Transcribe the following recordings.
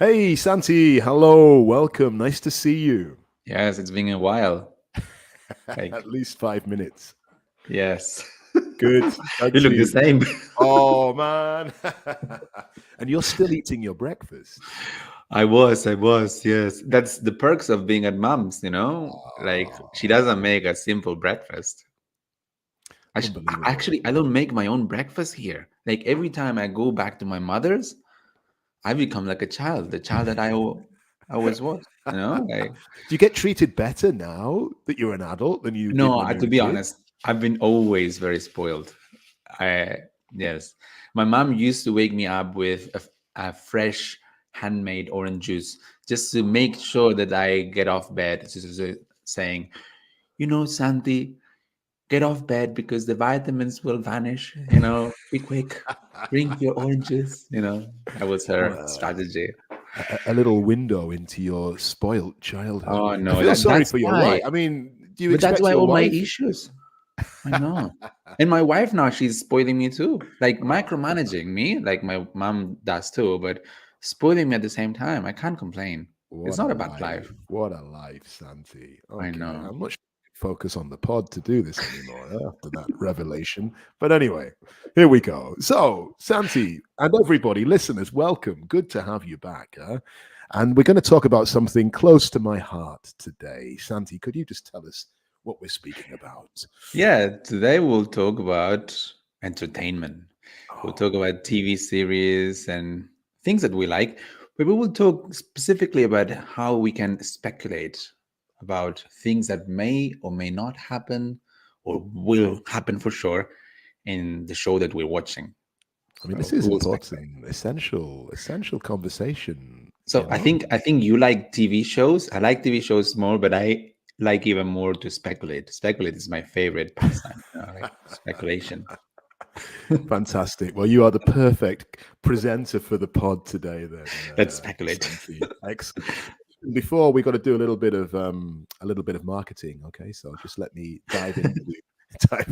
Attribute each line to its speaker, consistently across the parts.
Speaker 1: Hey, Santi. Hello. Welcome. Nice to see you.
Speaker 2: Yes, it's been a while.
Speaker 1: At
Speaker 2: Like,
Speaker 1: least 5 minutes.
Speaker 2: yes.
Speaker 1: Good. Glad
Speaker 2: You
Speaker 1: to
Speaker 2: look
Speaker 1: see
Speaker 2: the
Speaker 1: you.
Speaker 2: same.
Speaker 1: Oh, man. And you're still eating your breakfast.
Speaker 2: I was, yes. That's the perks of being at mom's, Like, she
Speaker 1: Oh,
Speaker 2: doesn't make a simple breakfast.
Speaker 1: unbelievable.
Speaker 2: Actually, I don't make my own breakfast here. Like, every time I go back to my mother's, I become like a child, the child that I always was. Like,
Speaker 1: Do you get treated better now that you're an adult than you did
Speaker 2: no,
Speaker 1: when you were
Speaker 2: to
Speaker 1: a
Speaker 2: be
Speaker 1: kid?
Speaker 2: honest, I've been always very spoiled. I Yes, my mom used to wake me up with a fresh handmade orange juice just to make sure that I get off bed. Saying, Santi, get off bed because the vitamins will vanish. Be quick, drink your oranges. That was her
Speaker 1: Well,
Speaker 2: strategy.
Speaker 1: a little window into your spoilt childhood.
Speaker 2: Oh
Speaker 1: I
Speaker 2: no,
Speaker 1: feel sorry
Speaker 2: that's
Speaker 1: for your
Speaker 2: why.
Speaker 1: wife. I mean, do you
Speaker 2: But that's
Speaker 1: expect
Speaker 2: why
Speaker 1: your
Speaker 2: all my
Speaker 1: wife?
Speaker 2: issues. I know. And my wife now, she's spoiling me too. Like micromanaging me, like my mom does too, but spoiling me at the same time. I can't complain. It's
Speaker 1: What a
Speaker 2: not a bad
Speaker 1: life.
Speaker 2: life.
Speaker 1: What a life, Santi.
Speaker 2: I
Speaker 1: Okay.
Speaker 2: know.
Speaker 1: I'm not sure I can focus on the pod to do this anymore after that revelation. But anyway, here we go. So, Santi and everybody, listeners, welcome. Good to have you back. And we're going to talk about something close to my heart today. Santi, could you just tell us what we're speaking about?
Speaker 2: Yeah, today we'll talk about entertainment. We'll talk
Speaker 1: Oh,
Speaker 2: about TV series and things that we like, but we will talk specifically about how we can speculate about things that may or may not happen or will happen for sure in the show that we're watching.
Speaker 1: I mean, this
Speaker 2: So we
Speaker 1: is
Speaker 2: will speculate.
Speaker 1: important, essential conversation,
Speaker 2: So I think you like TV shows. I like TV shows more, but I like even more to speculate. Speculate is my favorite pastime. Like speculation.
Speaker 1: Fantastic. Well, you are the perfect presenter for the pod today, then,
Speaker 2: Let's speculate.
Speaker 1: Santi. Excellent. Before we got to do a little bit of marketing. Okay, so just let me dive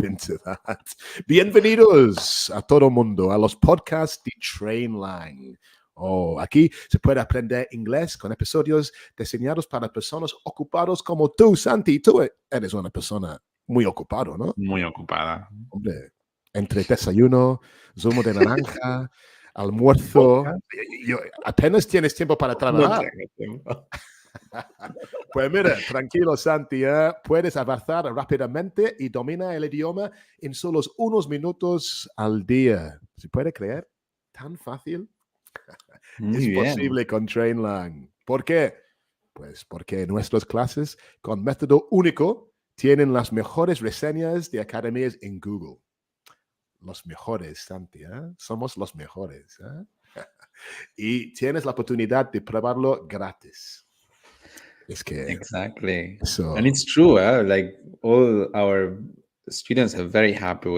Speaker 1: into that. Bienvenidos a todo mundo a los podcasts de Trainlang. Oh, aquí se puede aprender inglés con episodios diseñados para personas ocupados como tú, Santi. Tú eres una persona muy ocupado, ¿no?
Speaker 2: Muy ocupada.
Speaker 1: Hombre, entre desayuno, zumo de naranja, almuerzo,
Speaker 2: Podcast.
Speaker 1: apenas tienes tiempo para
Speaker 2: No
Speaker 1: trabajar.
Speaker 2: tengo tiempo.
Speaker 1: Pues mira, tranquilo, Santi, puedes avanzar rápidamente y domina el idioma en solo unos minutos al día. ¿Se puede creer? Tan fácil.
Speaker 2: Muy
Speaker 1: Es
Speaker 2: bien.
Speaker 1: posible con Trainlang. ¿Por qué? Pues porque nuestras clases con método único tienen las mejores reseñas de academias en Google. Los mejores, Santi, somos los mejores. Y tienes la oportunidad de probarlo gratis. Es que
Speaker 2: Exactly. And
Speaker 1: eso,
Speaker 2: it's true, like all our students are very happy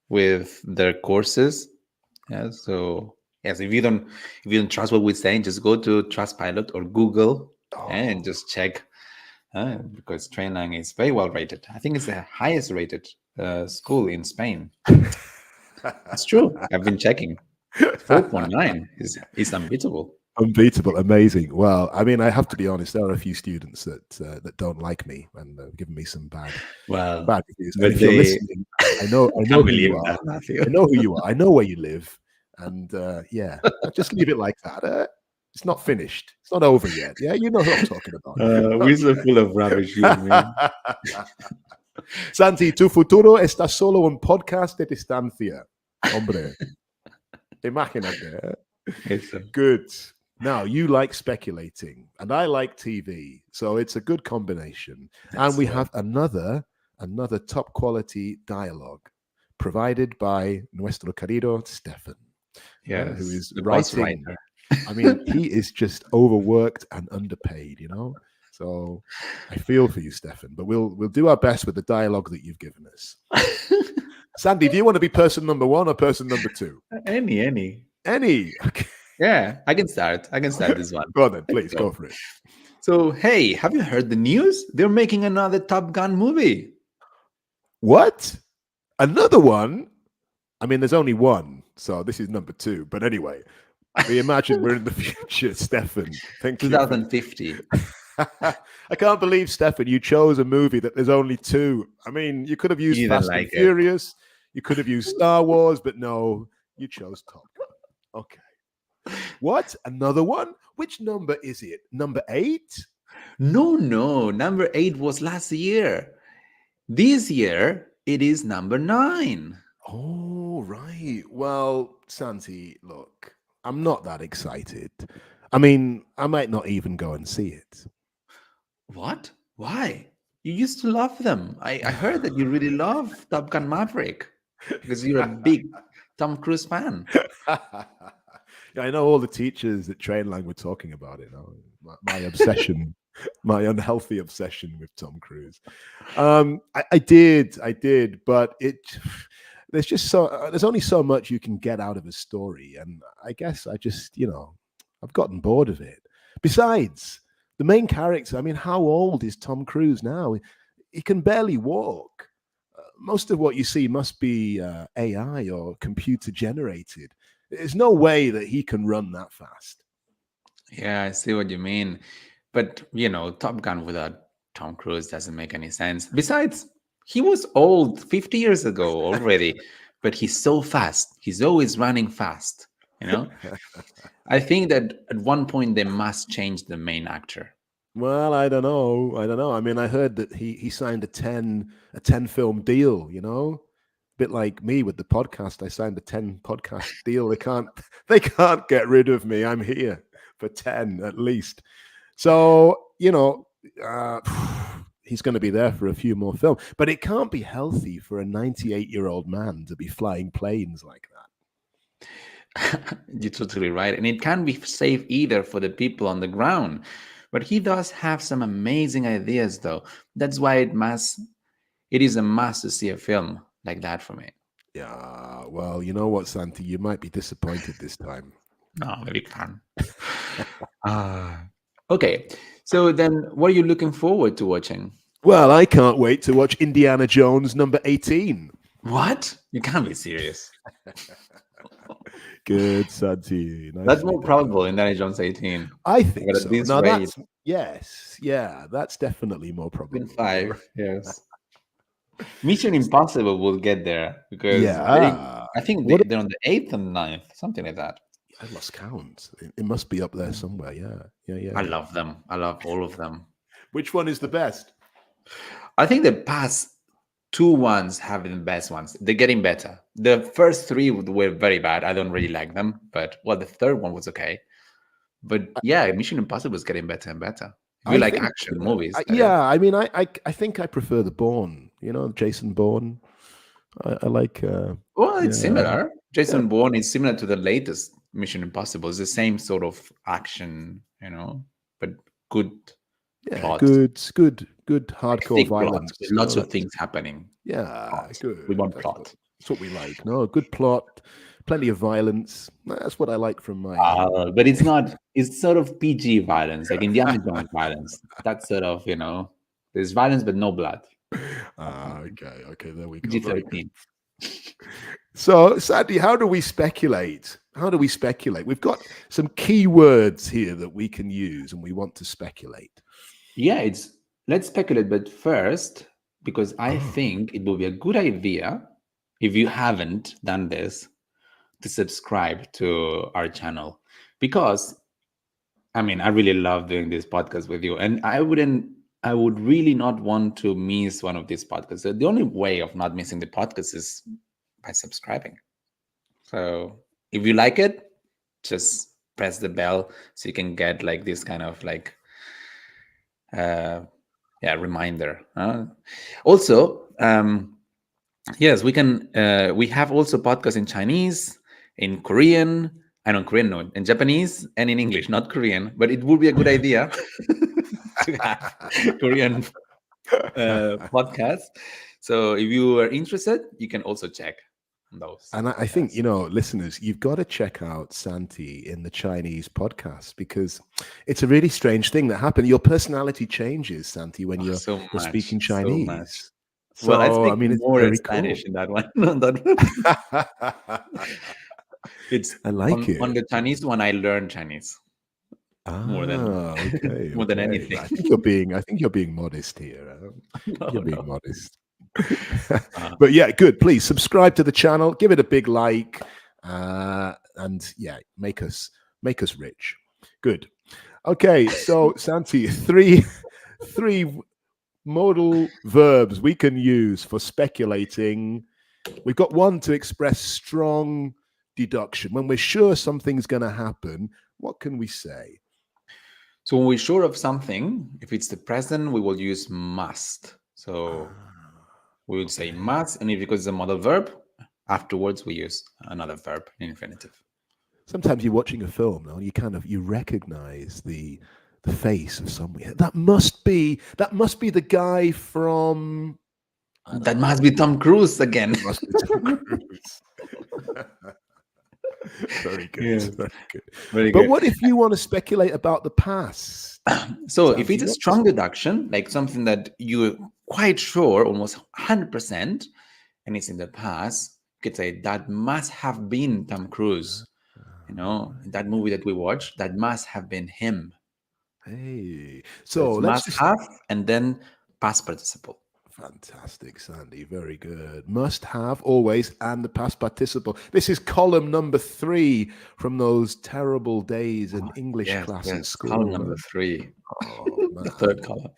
Speaker 2: with their courses. Yeah. So yes, if you don't trust what we're saying, just go to Trustpilot or Google and
Speaker 1: oh,
Speaker 2: just check. Because Trainlang is very well rated. I think it's the highest rated school in Spain. It's true. I've been checking. 4.9 is unbeatable.
Speaker 1: unbeatable, amazing. Well, I mean, I have to be honest. There are a few students that don't like me and given me some
Speaker 2: Well,
Speaker 1: bad reviews. And
Speaker 2: but
Speaker 1: if you're
Speaker 2: they
Speaker 1: listening, I know
Speaker 2: can't
Speaker 1: who you
Speaker 2: believe
Speaker 1: are.
Speaker 2: that, Matthew.
Speaker 1: I know who you are. I know where you live, and yeah, just leave it like that. It's not finished. It's not over yet. Yeah, you know who I'm talking about.
Speaker 2: We're so full of rubbish, you and me.
Speaker 1: Santi, tu futuro está solo un podcast de distancia. Hombre, imagínate.
Speaker 2: It's
Speaker 1: Good. Now, you like speculating, and I like TV, so it's a good combination. And
Speaker 2: that's
Speaker 1: we
Speaker 2: right.
Speaker 1: have another top quality dialogue provided by nuestro querido Stefan,
Speaker 2: Yes,
Speaker 1: who is
Speaker 2: the boss
Speaker 1: writing.
Speaker 2: writer.
Speaker 1: I mean, he is just overworked and underpaid. So I feel for you, Stefan, but we'll do our best with the dialogue that you've given us. Sandy, do you want to be person number one or person number two?
Speaker 2: Any.
Speaker 1: Any? Okay.
Speaker 2: Yeah, I can start. I can start this one.
Speaker 1: Go on then,
Speaker 2: Let's
Speaker 1: please
Speaker 2: go.
Speaker 1: go for it.
Speaker 2: So, hey, have you heard the news? They're making another Top Gun movie.
Speaker 1: What? Another one? I mean, there's only one, so this is number two. But anyway, We imagine we're in the future, Stefan. Thank you.
Speaker 2: 2050.
Speaker 1: I can't believe, Stefan, you chose a movie that there's only two. I mean, you could have used
Speaker 2: You didn't
Speaker 1: Fast and
Speaker 2: like it.
Speaker 1: Furious. You could have used Star Wars, but no, you chose Top Gun. Okay. What? Another one? Which number is it? Number 8?
Speaker 2: No, number 8 was last year. This year, it is number 9.
Speaker 1: Oh, right. Well, Santi, look, I'm not that excited. I mean, I might not even go and see it.
Speaker 2: What? Why? You used to love them. I heard that you really love Top Gun Maverick because you're a big Tom Cruise fan.
Speaker 1: Yeah, I know all the teachers at Trainlang were talking about it. My obsession, my unhealthy obsession with Tom Cruise. I did, but there's only so much you can get out of a story, and I guess I just I've gotten bored of it. Besides, the main character, I mean, how old is Tom Cruise now? He can barely walk. Most of what you see must be AI or computer generated. There's no way that he can run that fast.
Speaker 2: Yeah, I see what you mean. But, Top Gun without Tom Cruise doesn't make any sense. Besides, he was old 50 years ago already, but he's so fast. He's always running fast, I think that at one point they must change the main actor.
Speaker 1: Well, I don't know. I mean, I heard that he signed a 10 film deal, A bit like me with the podcast. I signed a 10 podcast deal. They can't get rid of me. I'm here for 10 at least. So, he's going to be there for a few more films. But it can't be healthy for a 98-year-old man to be flying planes like that.
Speaker 2: You're totally right. And it can't be safe either for the people on the ground. But he does have some amazing ideas, though. That's why it is a must to see a film like that for me.
Speaker 1: Yeah, well, you know what, Santi? You might be disappointed this time.
Speaker 2: No, maybe fun. Okay, so then what are you looking forward to watching?
Speaker 1: Well, I can't wait to watch Indiana Jones number 18.
Speaker 2: What? You can't be serious.
Speaker 1: Good, Santi.
Speaker 2: That's more probable in Indiana Jones 18.
Speaker 1: I think so. No,
Speaker 2: That's
Speaker 1: that's definitely more probable.
Speaker 2: Been 5 years. Mission Impossible will get there because I think they're on the 8th and 9th, something like that.
Speaker 1: I lost count. It must be up there somewhere. Yeah.
Speaker 2: I love them. I love all of them.
Speaker 1: Which one is the best?
Speaker 2: I think the past 2 ones have been the best ones. They're getting better. The first 3 were very bad. I don't really like them. But, the third one was okay. But, yeah, Mission Impossible is getting better and better. If you like action movies.
Speaker 1: I mean, I think I prefer the Bourne. Jason Bourne. I like...
Speaker 2: it's similar. Jason Bourne is similar to the latest Mission Impossible. It's the same sort of action, but good plot.
Speaker 1: Good hardcore violence.
Speaker 2: Plot. Lots of things happening.
Speaker 1: Yeah, good.
Speaker 2: We want plot.
Speaker 1: That's what we like. No, good plot, plenty of violence. That's what I like from my...
Speaker 2: but it's not... It's sort of PG violence, like Indiana Jones violence. That's sort of, there's violence but no blood.
Speaker 1: Okay, there we go.
Speaker 2: PG-13.
Speaker 1: So, Sandy, how do we speculate? We've got some key words here that we can use, and we want to speculate.
Speaker 2: Yeah, let's speculate, but first, because I think it will be a good idea, if you haven't done this, to subscribe to our channel. Because, I mean, I really love doing this podcast with you, and I would really not want to miss one of these podcasts. So the only way of not missing the podcast is by subscribing. So if you like it, just press the bell so you can get like this kind of like reminder. Also, yes, we can. We have also podcasts in Chinese, in Korean, in Japanese, and in English, not Korean. But it would be a good idea to have Korean podcasts. So if you are interested, you can also check those.
Speaker 1: And I think, listeners, you've got to check out Santi in the Chinese podcast, because it's a really strange thing that happened. Your personality changes, Santi, when you're speaking Chinese.
Speaker 2: So, I speak more in Spanish in that one. It's
Speaker 1: I like
Speaker 2: on
Speaker 1: it.
Speaker 2: the Chinese one. I learned Chinese more than
Speaker 1: Okay,
Speaker 2: more than
Speaker 1: okay.
Speaker 2: anything.
Speaker 1: I think you're being modest here.
Speaker 2: No,
Speaker 1: You're being
Speaker 2: no.
Speaker 1: modest.
Speaker 2: Uh,
Speaker 1: But yeah, good. Please subscribe to the channel, give it a big like, and yeah, make us rich. Good. Okay, so Santi, three modal verbs we can use for speculating. We've got one to express strong deduction. When we're sure something's going to happen, what can we say?
Speaker 2: So when we're sure of something, if it's the present, we will use must. So we would say
Speaker 1: Okay.
Speaker 2: must, and if because it's a modal verb, afterwards we use another verb in infinitive.
Speaker 1: Sometimes you're watching a film, no, and you recognize the face of somebody. That must be the guy from, I don't
Speaker 2: That
Speaker 1: know.
Speaker 2: must be Tom Cruise again.
Speaker 1: It must be Tom Cruise. Very good.
Speaker 2: Yes.
Speaker 1: Very good.
Speaker 2: Very
Speaker 1: But
Speaker 2: good.
Speaker 1: what if you want to speculate about the past?
Speaker 2: So if
Speaker 1: Santi,
Speaker 2: it's a
Speaker 1: what's-
Speaker 2: strong deduction, like something that you're quite sure, almost 100%, and it's in the past, you could say that must have been Tom Cruise. You know, in that movie that we watched, that must have been him.
Speaker 1: Hey,
Speaker 2: So
Speaker 1: so
Speaker 2: it's
Speaker 1: let's
Speaker 2: must
Speaker 1: just
Speaker 2: have and then past participle.
Speaker 1: fantastic, Sandy. Very good. Must have always and the past participle. This is column number 3 from those terrible days in English
Speaker 2: Yes,
Speaker 1: class at
Speaker 2: yes.
Speaker 1: school.
Speaker 2: Column number 3.
Speaker 1: Oh,
Speaker 2: The third column.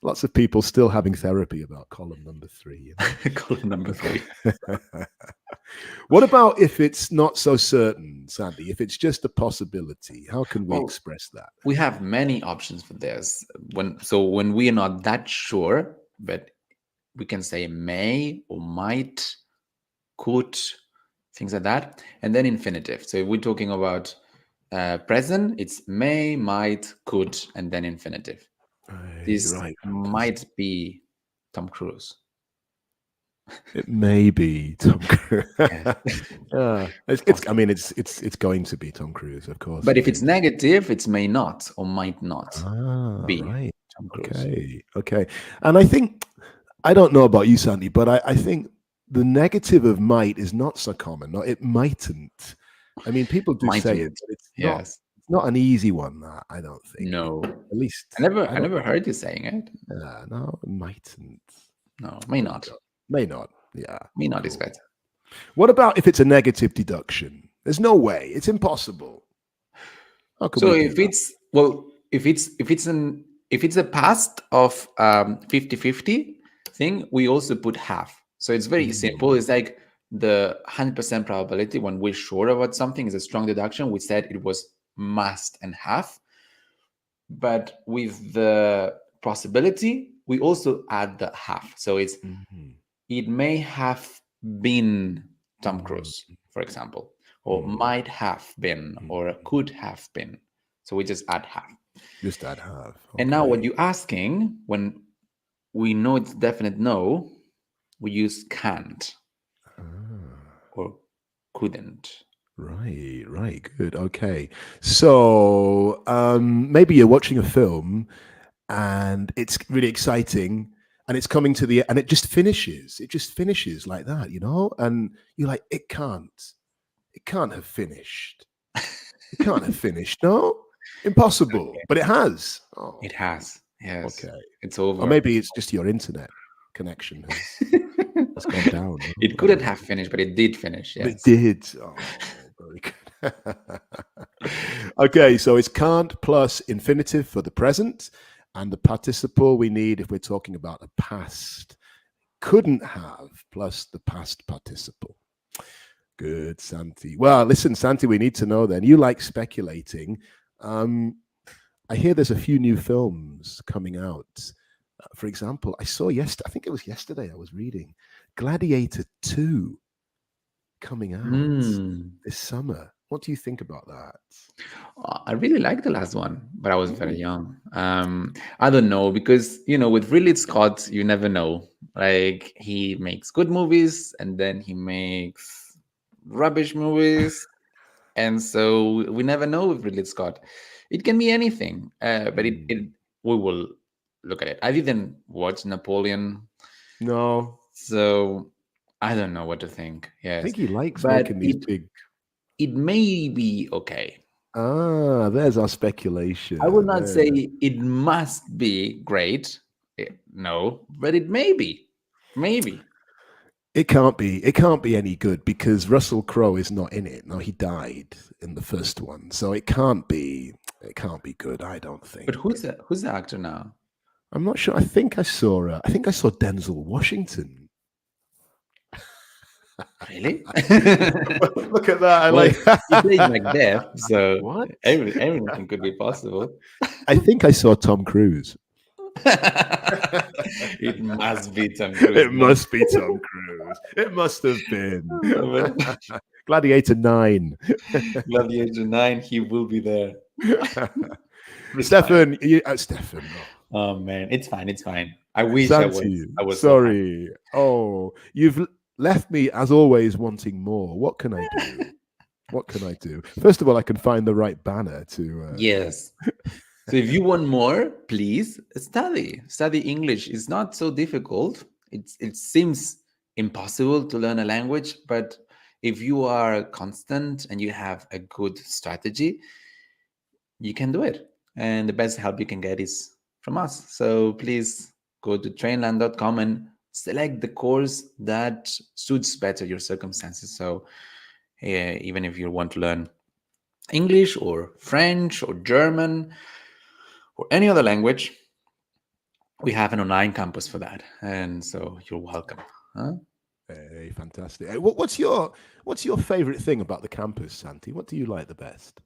Speaker 1: Lots of people still having therapy about column number 3. You know?
Speaker 2: Column number 3.
Speaker 1: What about if it's not so certain, Sandy? If it's just a possibility, how can we
Speaker 2: Well,
Speaker 1: express that?
Speaker 2: We have many options for this. When we are not that sure, but we can say may or might, could, things like that, and then infinitive. So if we're talking about present, it's may, might, could, and then infinitive. This
Speaker 1: Right.
Speaker 2: might be Tom Cruise.
Speaker 1: It may be Tom Cruise.
Speaker 2: Yeah.
Speaker 1: I mean, it's going to be Tom Cruise, of course.
Speaker 2: But if it's negative, it's may not or might not be
Speaker 1: Right.
Speaker 2: Tom Cruise.
Speaker 1: Okay. And I think, I don't know about you, Sandy, but I think the negative of might is not so common. No, it mightn't. I mean, people do say it,
Speaker 2: Mightn't.
Speaker 1: but it's
Speaker 2: Yes.
Speaker 1: not an easy one. That I don't think.
Speaker 2: No.
Speaker 1: At least
Speaker 2: I never heard you saying it.
Speaker 1: No, mightn't.
Speaker 2: No, may not.
Speaker 1: May not. Yeah.
Speaker 2: May not is
Speaker 1: Cool.
Speaker 2: better.
Speaker 1: What about if it's a negative deduction? There's no way. It's impossible. How can
Speaker 2: So
Speaker 1: we do
Speaker 2: if
Speaker 1: that?
Speaker 2: it's well, if it's a past of 50-50 thing, we also put half. So it's very simple. It's like the 100% probability when we're sure about something is a strong deduction. We said it was must and half, but with the possibility, we also add the half. So it's it may have been Tom Cruise, for example, or might have been, or could have been. So we just add half.
Speaker 1: Just add half.
Speaker 2: And now,
Speaker 1: Okay.
Speaker 2: what you're asking, when we know it's definite no, we use can't or couldn't.
Speaker 1: Right. Good. Okay. So maybe you're watching a film and it's really exciting and it's coming to the and it just finishes. It just finishes like that, you know? And you're like, it can't have finished. It can't have finished. No? Impossible.
Speaker 2: Okay.
Speaker 1: But it has. Oh,
Speaker 2: It has. Yes.
Speaker 1: okay.
Speaker 2: It's over.
Speaker 1: Or maybe it's just your internet connection has gone down.
Speaker 2: It couldn't have finished, but it did finish.
Speaker 1: But
Speaker 2: Yes.
Speaker 1: it did. Oh, very good. Okay, so it's can't plus infinitive for the present, and the participle we need if we're talking about a past. Couldn't have plus the past participle. Good, Santi. Well, listen, Santi, we need to know then. You like speculating. I hear there's a few new films coming out. For example, I think it was yesterday I was reading Gladiator 2 coming out this summer. What do you think about that?
Speaker 2: I really like the last one, but I was very young. I don't know because with Ridley Scott, you never know. Like he makes good movies and then he makes rubbish movies, and so we never know with Ridley Scott. It can be anything, but we will look at it. I didn't watch Napoleon,
Speaker 1: No.
Speaker 2: so I don't know what to think.
Speaker 1: I
Speaker 2: Yes,
Speaker 1: think he likes
Speaker 2: but
Speaker 1: making these big.
Speaker 2: it may be okay.
Speaker 1: There's our speculation.
Speaker 2: I will not
Speaker 1: There.
Speaker 2: say it must be great. No, but it may be. Maybe.
Speaker 1: It can't be. It can't be any good because Russell Crowe is not in it. No, he died in the first one, so it can't be. It can't be good. I don't think.
Speaker 2: But who's the actor now?
Speaker 1: I'm not sure. I think I saw. I think I saw Denzel Washington.
Speaker 2: Really?
Speaker 1: Look at that! I
Speaker 2: Well,
Speaker 1: like.
Speaker 2: he played Macbeth, so
Speaker 1: What?
Speaker 2: everything could be possible.
Speaker 1: I think I saw Tom Cruise.
Speaker 2: It must be Tom Cruise.
Speaker 1: It must be Tom Cruise. It must have been. Gladiator 9.
Speaker 2: Gladiator 9, he will be there.
Speaker 1: Stefan, Stefan.
Speaker 2: Oh man, it's fine. It's fine. I wish I was
Speaker 1: sorry. Oh, you've left me as always wanting more. What can I do? What can I do? First of all, I can find the right banner to.
Speaker 2: Yes. So if you want more, please study. Study English. It's not so difficult. It seems impossible to learn a language, but if you are constant and you have a good strategy, you can do it. And the best help you can get is from us. So please go to trainlang.com and select the course that suits better your circumstances. So even if you want to learn English or French or German or any other language, we have an online campus for that. And so you're welcome. Huh?
Speaker 1: Hey, fantastic. Hey, what's your favorite thing about the campus, Santi? What do you like the best?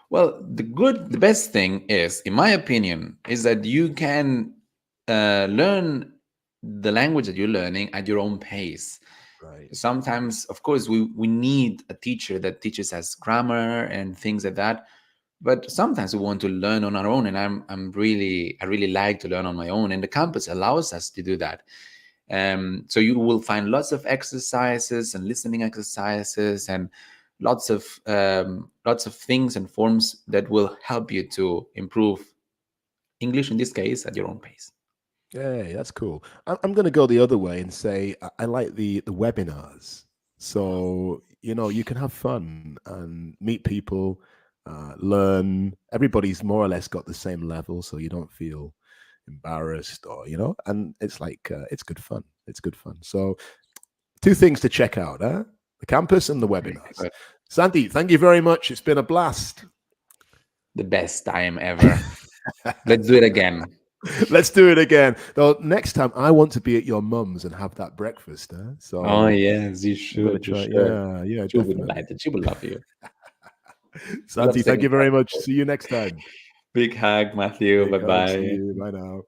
Speaker 2: Well, the best thing is, in my opinion, is that you can learn the language that you're learning at your own pace.
Speaker 1: Right.
Speaker 2: Sometimes, of course, we need a teacher that teaches us grammar and things like that. But sometimes we want to learn on our own, and I really like to learn on my own, and the campus allows us to do that. So you will find lots of exercises and listening exercises and lots of things and forms that will help you to improve English, in this case, at your own pace.
Speaker 1: Yeah, that's cool. I'm going to go the other way and say I like the webinars. So you can have fun and meet people, learn. Everybody's more or less got the same level, so you don't feel embarrassed or and it's like it's good fun. It's good fun. So 2 things to check out, the campus and the webinars. Santi, thank you very much. It's been a blast.
Speaker 2: The best time ever. Let's do it again.
Speaker 1: Let's do it again. Though next time I want to be at your mum's and have that breakfast. So
Speaker 2: oh yes, you should.
Speaker 1: Yeah.
Speaker 2: She would like it. She would love you.
Speaker 1: Santi, thank you very much. See you next time.
Speaker 2: Big hug, Matthew. Bye bye.
Speaker 1: See you. Bye now.